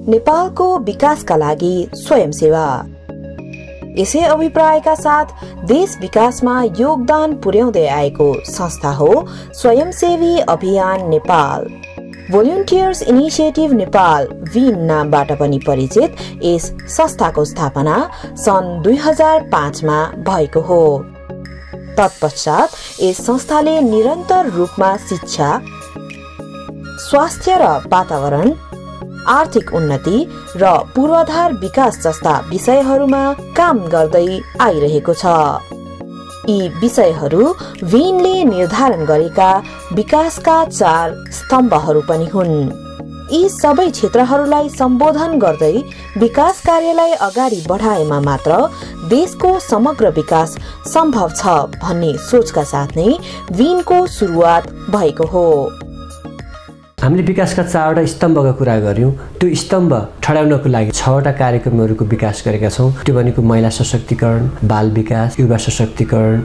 नेपालको विकासका लागि स्वयंसेवा। यसै अभिप्रायका साथ देश विकासमा योगदान पुर्याउँदै आएको संस्था हो स्वयंसेवी अभियान नेपाल। भोलुन्टियर्स इनिसिएटिभ नेपाल VIN नामबाट पनि परिचित यस संस्थाको स्थापना सन् 2005 मा भएको हो। तत्पश्चात यस संस्थाले निरन्तर रूपमा शिक्षा, स्वास्थ्य र वातावरण, आर्थिक उन्नति र पूर्वाधार विकास जस्ता विषयहरूमा काम गर्दै आइरहेको छ। यी विषयहरू VIN ले निर्धारण गरेका विकासका 4 स्तम्भहरू पनि हुन्। यी सबै क्षेत्रहरूलाई सम्बोधन गर्दै विकास कार्यलाई अगाडि बढाएमा मात्र देशको समग्र विकास सम्भव छ भन्ने सोचका साथ नै VIN को सुरुवात भएको हो। हामीले विकासका 4वटा स्तम्भका कुरा गर्यौं। त्यो स्तम्भ ठडाउनको लागि 6वटा कार्यक्रमहरूको विकास गरेका छौं। त्यो भनेको महिला सशक्तिकरण, बाल विकास, युवा सशक्तिकरण,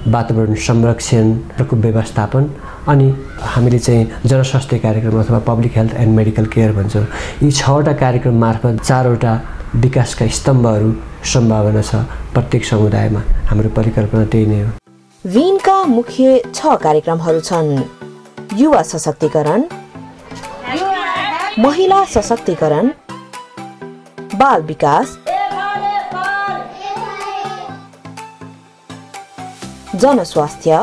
वातावरण संरक्षणको व्यवस्थापन अनि हामीले चाहिँ जनस्वास्थ्य कार्यक्रम अथवा public health and medical care भन्छौं। यी 6वटा कार्यक्रम मार्फत 4वटा विकासका स्तम्भहरू सम्भावना छ प्रत्येक समुदायमा। हाम्रो परिकल्पना त्यही नै हो। VIN का मुख्य 6 कार्यक्रमहरू छन्: युवा सशक्तिकरण, महिला सशक्तिकरण, बाल विकास, जनस्वास्थ्य,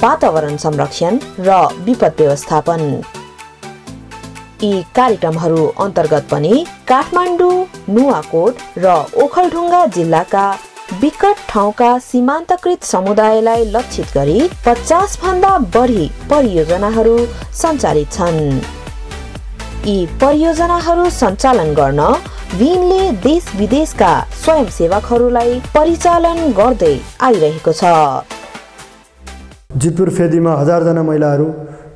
वातावरण संरक्षण र विपद व्यवस्थापन। यी कार्यक्रमहरू अन्तर्गत पनि काठमाडौँ, नुवाकोट र ओखलढुङ्गा जिल्लाका विकट ठाउँका सीमान्तकृत समुदायलाई लक्षित गरी 50 भन्दा बढी परियोजनाहरू सञ्चालित छन्। यी परियोजनाहरू सञ्चालन गर्न VIN ले देश विदेशका स्वयंसेवकहरूलाई परिचालन गर्दै आइरहेको छ। जितपुर फेदीमा 1000 जना महिलाहरू,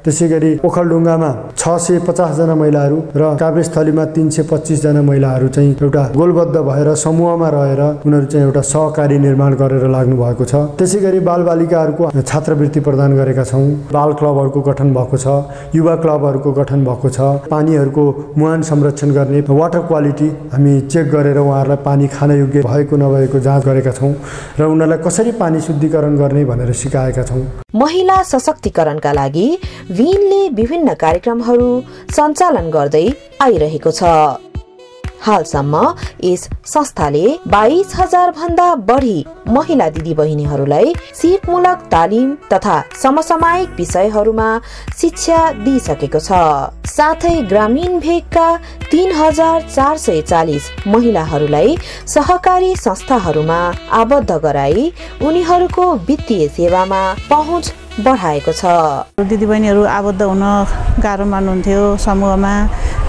त्यसैगरी ओखलढुङ्गामा 650 जना महिलाहरू र काभ्रेस्थलीमा 325 जना महिलाहरू चाहिँ एउटा गोलबद्ध भएर समूहमा रहेर उनीहरू चाहिँ एउटा सहकारी निर्माण गरेर लाग्नु भएको छ। त्यसैगरी बालबालिकाहरूको छात्रवृत्ति प्रदान गरेका छौं। बाल क्लबहरूको गठन भएको छ, युवा क्लबहरूको गठन भएको छ। पानीहरूको मुहान संरक्षण गर्ने वाटर क्वालिटी हामी चेक गरेर उहाँहरूलाई पानी खान योग्य भएको नभएको जाँच गरेका छौं र उनीहरूलाई कसरी पानी शुद्धिकरण गर्ने भनेर सिकाएका छौं। महिला सशक्तिकरणका लागि VIN ले विभिन्न कार्यक्रमहरू सञ्चालन गर्दै आइरहेको छ। हालसम्म यस संस्थाले 22,000 भन्दा बढी महिला दिदीबहिनीहरूलाई सिपमूलक तालिम तथा समसामयिक विषयहरूमा शिक्षा दिइसकेको छ। साथै ग्रामीण भेगका 3,440 महिलाहरूलाई सहकारी संस्थाहरूमा आबद्ध गराई उनीहरूको वित्तीय सेवामा पहुँच बढाएको छ। दिदीबहिनीहरू आबद्ध हुन गाह्रो मान्नुहुन्थ्यो। समूहमा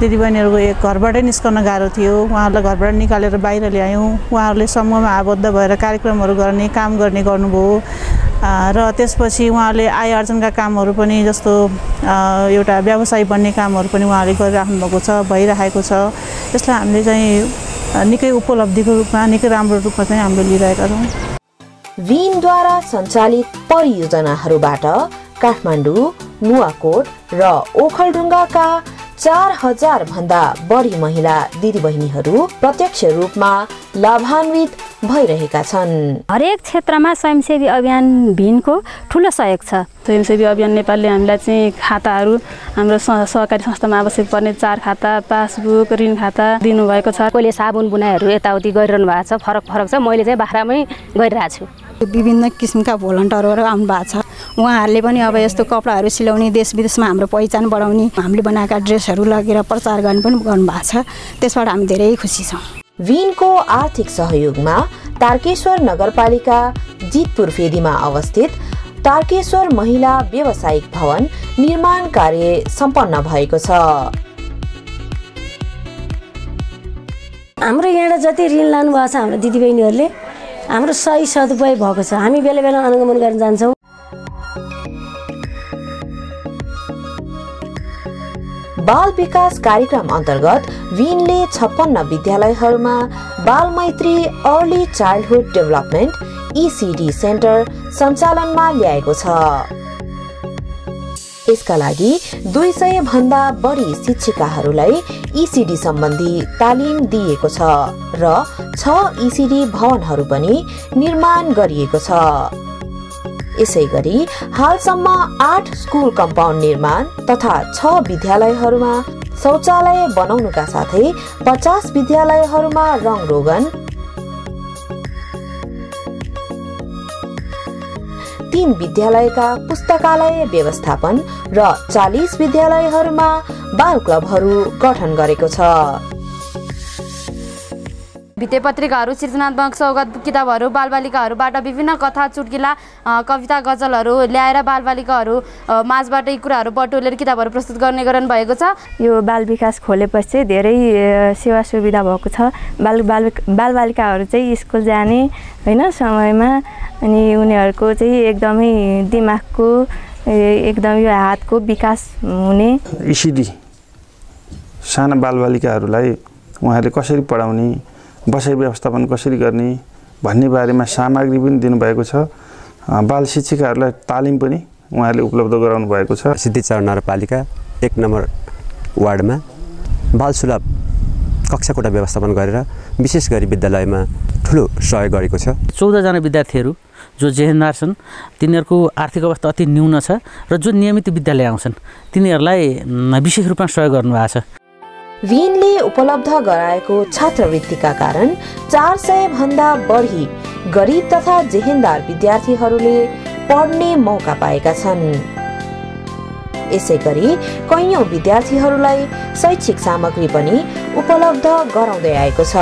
दिदीबहिनीहरूको एक घरबाटै निस्कन गाह्रो थियो। उहाँहरूलाई घरबाट निकालेर बाहिर ल्यायौँ। उहाँहरूले समूहमा आबद्ध भएर कार्यक्रमहरू गर्ने, काम गर्ने गर्नुभयो र त्यसपछि उहाँहरूले आय आर्जनका कामहरू पनि जस्तो एउटा व्यवसाय बन्ने कामहरू पनि उहाँहरूले गरिराख्नु भएको छ, भइरहेको छ। त्यसलाई हामीले चाहिँ निकै उपलब्धिको रूपमा, निकै राम्रो रूपमा चाहिँ हामीले लिइरहेका छौँ। VIN द्वारा सञ्चालित परियोजनाहरूबाट काठमाडौँ, नुवाकोट र ओखलढुङ्गाका 4000 भन्दा बढी महिला दिदीबहिनीहरू प्रत्यक्ष रूपमा लाभान्वित भइरहेका छन्। हरेक क्षेत्रमा स्वयंसेवी अभियान VIN को ठूलो सहयोग छ। स्वयंसेवी अभियान नेपालले हामीलाई चाहिँ खाताहरू, हाम्रो सहकारी संस्थामा आवश्यक पर्ने 4 खाता, पासबुक, ऋण खाता दिनुभएको छ। कोहीले साबुन बुनाइहरू यताउति गरिरहनु भएको छ, फरक छ। मैले चाहिँ बाख्रामै गरिरहेको छु। विभिन्न किसिमका भोलन्टियरहरू आउनु भएको छ। उहाँहरूले पनि अब यस्तो कपडाहरू सिलाउने, देश विदेशमा हाम्रो पहिचान बढाउने, हामीले बनाएका ड्रेसहरू लगेर प्रचार गर्ने पनि गर्नुभएको छ। त्यसबाट हामी धेरै खुसी छौँ। VIN को आर्थिक सहयोगमा तारकेश्वर नगरपालिका जितपुर फेदीमा अवस्थित तारकेश्वर महिला व्यावसायिक भवन निर्माण कार्य सम्पन्न भएको छ। हाम्रो यहाँ जति ऋण लानु भएको छ हाम्रो दिदीबहिनीहरूले, हाम्रो सही सदुपयोग भएको छ। हामी बेला बेला अनुगमन गर्न जान्छौँ। बाल विकास कार्यक्रम अन्तर्गत VIN ले 56 विद्यालयहरूमा बाल मैत्री early childhood development ECD centre सञ्चालनमा ल्याएको छ। यसका लागि 200 भन्दा बढी शिक्षिकाहरूलाई ECD सम्बन्धी तालिम दिएको छ र 6 ECD भवनहरू पनि निर्माण गरिएको छ। यसैगरी हालसम्म 8 स्कुल कम्पाउन्ड निर्माण तथा 6 विद्यालयहरूमा शौचालय बनाउनुका साथै 50 विद्यालयहरूमा रङरोगन, 3 विद्यालयका पुस्तकालय व्यवस्थापन र 40 विद्यालयहरूमा बाल क्लबहरू गठन गरेको छ। भित्ते पत्रिकाहरू, सृजनात्मक सौगात किताबहरू, बालबालिकाहरूबाट विभिन्न कथा, चुटकिला, कविता, गजलहरू ल्याएर बालबालिकाहरू माझबाट यी कुराहरू बटुलेर किताबहरू प्रस्तुत गर्ने गरन भएको छ। यो बाल विकास खोलेपछि धेरै सेवा सुविधा भएको छ। बालबालिकाहरू चाहिँ स्कुल जाने हैन समयमा, अनि उनीहरूको चाहिँ एकदमै दिमागको एकदमै हातको विकास हुने। ECD साना बालबालिकाहरूलाई उहाँहरूले कसरी पढाउने, बसाइ व्यवस्थापन कसरी गर्ने भन्ने बारेमा सामग्री पनि दिनुभएको छ। बाल शिक्षिकाहरूलाई तालिम पनि उहाँहरूले उपलब्ध गराउनु भएको छ। सिद्धिचरण नगरपालिका 1 नम्बर वार्डमा बाल सुलभ कक्षा कोठा व्यवस्थापन गरेर विशेष गरी विद्यालयमा ठुलो सहयोग गरेको छ। 14 जना विद्यार्थीहरू जो जेहेन्दार छन् तिनीहरूको आर्थिक अवस्था अति न्यून छ र जो नियमित विद्यालय आउँछन् तिनीहरूलाई विशेष रूपमा सहयोग गर्नुभएको छ। विनले उपलब्ध गराएको छात्रवृत्तिका कारण 400 भन्दा बढी गरिब तथा जेहेन्दार विद्यार्थीहरूले पढ्ने मौका पाएका छन्। यसैगरी कैयौं विद्यार्थीहरूलाई शैक्षिक सामग्री पनि उपलब्ध गराउँदै आएको छ।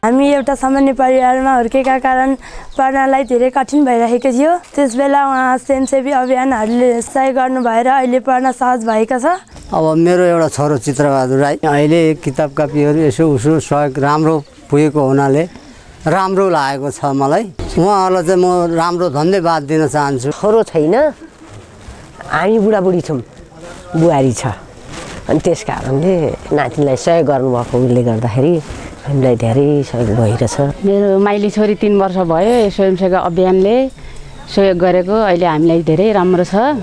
हामी एउटा सामान्य परिवारमा हुर्केका कारण पढ्नलाई धेरै कठिन भइरहेको थियो। त्यसबेला उहाँ स्वयंसेवी अभियानहरूले सहयोग गर्नु भएर अहिले पढ्न सहज भएको छ। अब मेरो एउटा छोरो चित्रबहादुर राई अहिले किताब कापीहरू यसो उसो सहयोग राम्रो पुगेको हुनाले राम्रो लागेको छ मलाई। उहाँहरूलाई चाहिँ म राम्रो धन्यवाद दिन चाहन्छु। छोरो छैन, हामी बुढाबुढी छौँ, बुहारी छ, अनि त्यस कारणले नातिलाई सहयोग गर्नुभएको उसले गर्दाखेरि हामीलाई धेरै सहयोग भइरहेछ। मेरो माइली छोरी 3 वर्ष भयो, स्वयंसेवा अभियानले सहयोग गरेको अहिले हामीलाई धेरै राम्रो छ।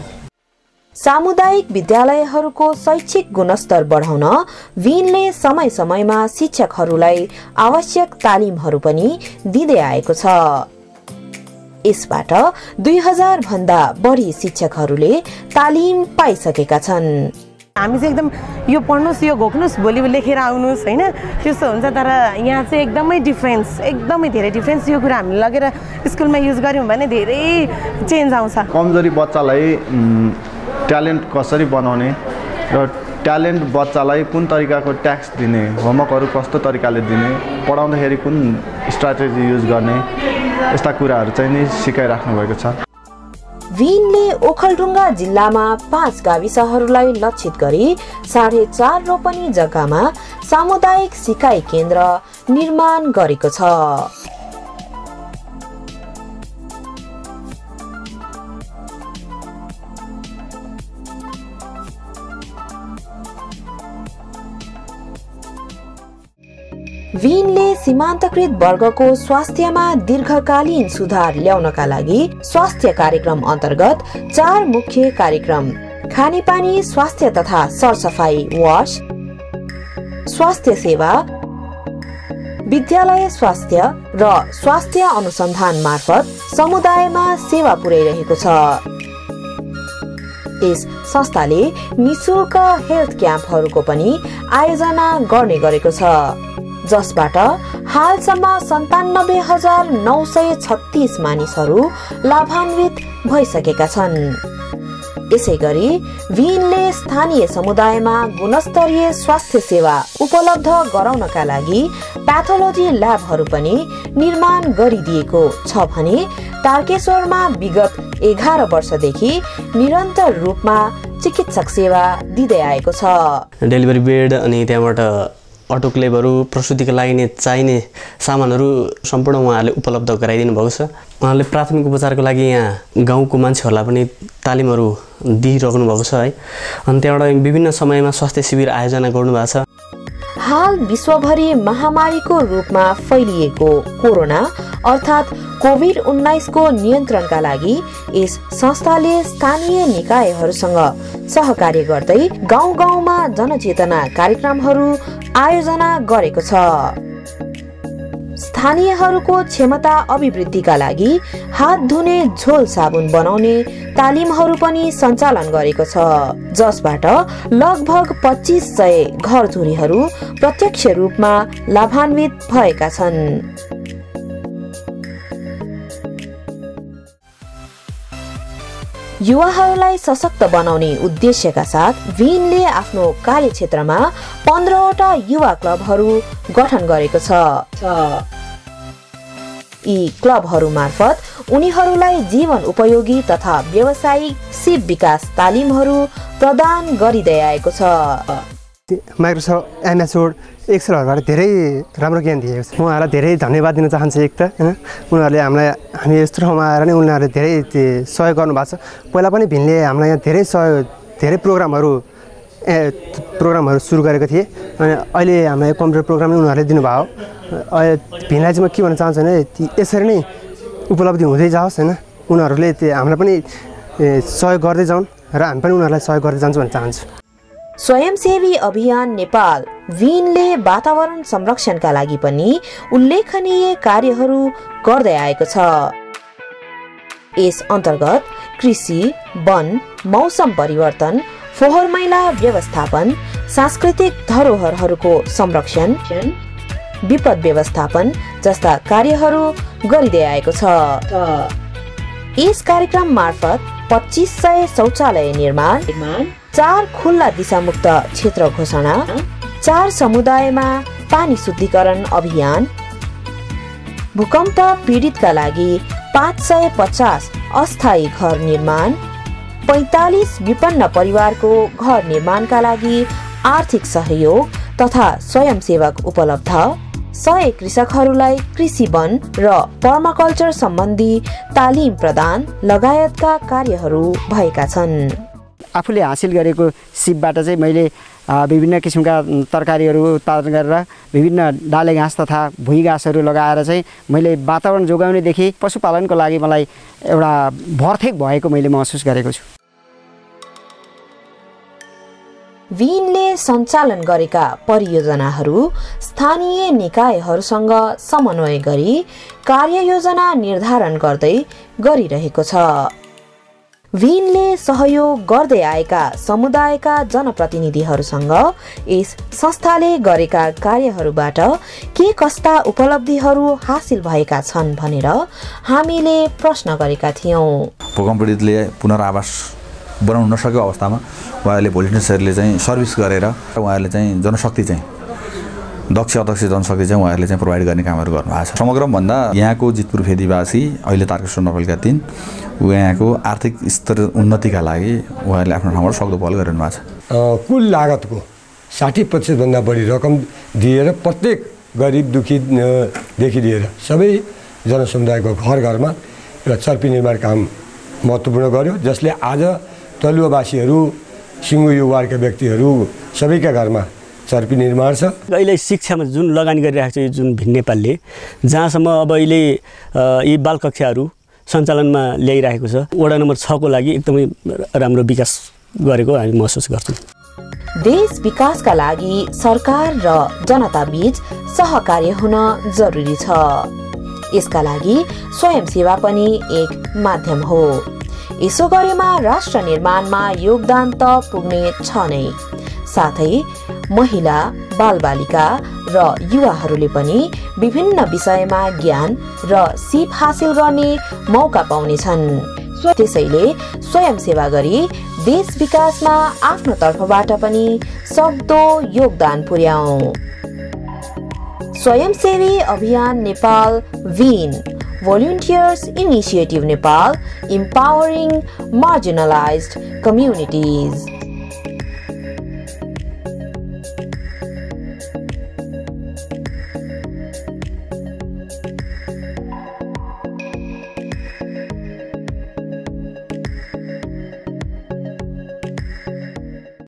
सामुदायिक विद्यालयहरूको शैक्षिक गुणस्तर बढाउन विनले समय समयमा शिक्षकहरूलाई आवश्यक तालिमहरू पनि दिँदै आएको छ। यसबाट 2000 भन्दा बढी शिक्षकहरूले तालिम पाइसकेका छन्। हामी चाहिँ एकदम यो पढ्नुस्, यो घोक्नुस्, भोलि लेखेर आउनुस् हैन, त्यस्तो हुन्छ। तर यहाँ चाहिँ एकदमै डिफ्रेन्स, एकदमै धेरै डिफ्रेन्स। यो कुरा हामीले लगेर स्कुलमा युज गर्यौँ भने धेरै चेन्ज आउँछ। कमजोरी बच्चालाई ट्यालेन्ट कसरी बनाउने र ट्यालेन्ट बच्चालाई कुन तरिकाको ट्याक्स दिने, होमवर्कहरू कस्तो तरिकाले दिने, पढाउँदाखेरि कुन स्ट्राटेजी युज गर्ने, यस्ता कुराहरू चाहिँ नि सिकाइराख्नु भएको छ। विनले ओखलढुङ्गा जिल्लामा 5 गाविसहरूलाई लक्षित गरी 4.5 रोपनी जग्गामा सामुदायिक सिकाइ केन्द्र निर्माण गरेको छ। विनले सीमान्तकृत वर्गको स्वास्थ्यमा दीर्घकालीन सुधार ल्याउनका लागि स्वास्थ्य कार्यक्रम अन्तर्गत 4 मुख्य कार्यक्रम खानेपानी, स्वास्थ्य तथा सरसफाई वाश, स्वास्थ्य सेवा, विद्यालय स्वास्थ्य र स्वास्थ्य अनुसन्धान मार्फत समुदायमा सेवा पुर्याइरहेको छ। यस संस्थाले निशुल्क हेल्थ क्याम्पहरूको पनि आयोजना गर्ने गरेको छ, जसबाट हालसम्म 97,936 मानिसहरू लाभान्वित भइसकेका छन्। यसैगरी विनले स्थानीय समुदायमा गुणस्तरीय स्वास्थ्य सेवा उपलब्ध गराउनका लागि प्याथोलोजी ल्याबहरू पनि निर्माण गरिदिएको छ भने तारकेश्वरमा विगत 11 वर्षदेखि निरन्तर रूपमा चिकित्सक सेवा दिँदै आएको छ। डेलिभरी बेड अनि त्यहाँबाट अटोक्लेभहरू, प्रसुतिका लागि चाहिने सामानहरू सम्पूर्ण उहाँहरूले उपलब्ध गराइदिनु भएको छ। उहाँहरूले प्राथमिक उपचारको लागि यहाँ गाउँको मान्छेहरूलाई पनि तालिमहरू दिइराख्नु भएको छ है। अनि त्यहाँबाट विभिन्न समयमा स्वास्थ्य शिविर आयोजना गर्नुभएको छ। हाल विश्वभरि महामारीको रूपमा फैलिएको कोरोना अर्थात् कोभिड-19 को नियन्त्रणका लागि यस संस्थाले स्थानीय निकायहरूसँग सहकार्य गर्दै गाउँ-गाउँमा जनचेतना कार्यक्रमहरू आयोजना गरेको छ। स्थानीयहरूको क्षमता अभिवृद्धिका लागि हात धुने झोल साबुन बनाउने तालिमहरू पनि सञ्चालन गरेको छ, जसबाट लगभग 2500 घरधुरीहरू प्रत्यक्ष रूपमा लाभान्वित भएका छन्। युवाहरूलाई सशक्त बनाउने उद्देश्यका साथ विनले आफ्नो कार्यक्षेत्रमा 15वटा युवा क्लबहरू गठन गरेको छ। यी क्लबहरू मार्फत उनीहरूलाई जीवन उपयोगी तथा व्यावसायिक सिप विकास तालिमहरू प्रदान गरिँदै आएको छ। माइक्रोसफ्ट, एमएस वर्ड, एक्सेलहरूबाट धेरै राम्रो ज्ञान दिएको छ। उहाँहरूलाई धेरै धन्यवाद दिन चाहन्छु। एक त हैन, उनीहरूले हामी यस्तो ठाउँमा आएर नै उनीहरूले धेरै सहयोग गर्नुभएको छ। पहिला पनि भिनले हामीलाई यहाँ धेरै प्रोग्रामहरू सुरु गरेको थिए अनि अहिले हामीलाई कम्प्युटर प्रोग्राम उनीहरूले दिनुभयो। भिनलाई चाहिँ म के भन्न चाहन्छु भने यसरी नै उपलब्धि हुँदै जाओस् हैन, उनीहरूले हामीलाई पनि सहयोग गर्दै जाउन् र हामी पनि उनीहरूलाई सहयोग गर्दै जान्छौँ भन्न चाहन्छु। स्वयंसेवी अभियान नेपाल विनले वातावरण संरक्षणका लागि पनि उल्लेखनीय कार्यहरू गर्दै आएको छ। यस अन्तर्गत कृषि, वन, मौसम परिवर्तन, फोहोर मैला व्यवस्थापन, सांस्कृतिक धरोहरहरूको संरक्षण, विपद व्यवस्थापन जस्ता कार्यहरू गरिँदै आएको छ। यस कार्यक्रम मार्फत 2500 शौचालय निर्माण, 4 खुल्ला दिशामुक्त क्षेत्र घोषणा, 4 समुदायमा पानी शुद्धिकरण अभियान, भूकम्प पीडितका लागि 550 अस्थायी घर निर्माण, 45 विपन्न परिवारको घर निर्माणका लागि आर्थिक सहयोग तथा स्वयंसेवक उपलब्ध, 100 कृषकहरूलाई कृषि, वन र पर्माकल्चर सम्बन्धी तालिम प्रदान लगायतका कार्यहरू भएका छन्। आफूले हासिल गरेको सिपबाट चाहिँ मैले विभिन्न किसिमका तरकारीहरू उत्पादन गरेर विभिन्न डाले घाँस तथा भुइँ घाँसहरू लगाएर चाहिँ मैले वातावरण जोगाउनेदेखि पशुपालनको लागि मलाई एउटा भरथेक भएको मैले महसुस गरेको छु। विनले सञ्चालन गरेका परियोजनाहरू स्थानीय निकायहरूसँग समन्वय गरी कार्ययोजना निर्धारण गर्दै गरिरहेको छ। विनले सहयोग गर्दै आएका समुदायका जनप्रतिनिधिहरूसँग यस संस्थाले गरेका कार्यहरूबाट के कस्ता उपलब्धिहरू हासिल भएका छन् भनेर हामीले प्रश्न गरेका थियौं। भूकम्प पीडितले पुनरावास बनाउन नसकेको अवस्थामा उहाँहरूले भोलिन्टियर्सहरूले चाहिँ सर्भिस गरेर उहाँहरूले चाहिँ जनशक्ति चाहिँ दक्ष जनशक्ति चाहिँ उहाँहरूले चाहिँ प्रोभाइड गर्ने कामहरू गर्नुभएको छ। समग्रमा भन्दा यहाँको जितपुर फेदीवासी अहिले तारकेश्वर नवलका 3 यहाँको आर्थिक स्तर उन्नतिका लागि उहाँहरूले आफ्नो ठाउँबाट सक्दो पहल गरिरहनु भएको छ। कुल लागतको 60% भन्दा बढी रकम दिएर प्रत्येक गरिब दुखीदेखि लिएर सबै जनसमुदायको घर घरमा एउटा चर्पी निर्माण काम महत्त्वपूर्ण गर्यो, जसले आज तलुवावासीहरू, सिङ्गो यो वार्डका व्यक्तिहरू सबैका घरमा चर्पी निर्माण छ। अहिले शिक्षामा जुन लगानी गरिरहेको छ यो जुन भिन नेपालले, जहाँसम्म अब अहिले यी बाल कक्षाहरू सञ्चालनमा ल्याइरहेको छ, वडा नम्बर 6 को लागि एकदमै राम्रो विकास गरेको हामी महसुस गर्छौँ। देश विकासका लागि सरकार र जनता बीच सहकार्य हुन जरुरी छ। यसका लागि स्वयंसेवा पनि एक माध्यम हो। यसो गरेमा राष्ट्र निर्माणमा योगदान त पुग्ने छ नै, साथै महिला, बालबालिका र युवाहरूले पनि विभिन्न विषयमा ज्ञान र सिप हासिल गर्ने मौका पाउनेछन्। त्यसैले स्वयंसेवा गरी देश विकासमा आफ्नो तर्फबाट पनि सक्दो योगदान पुर्याऊ। स्वयंसेवी अभियान Nepal win, Volunteers Initiative Nepal, empowering marginalized communities.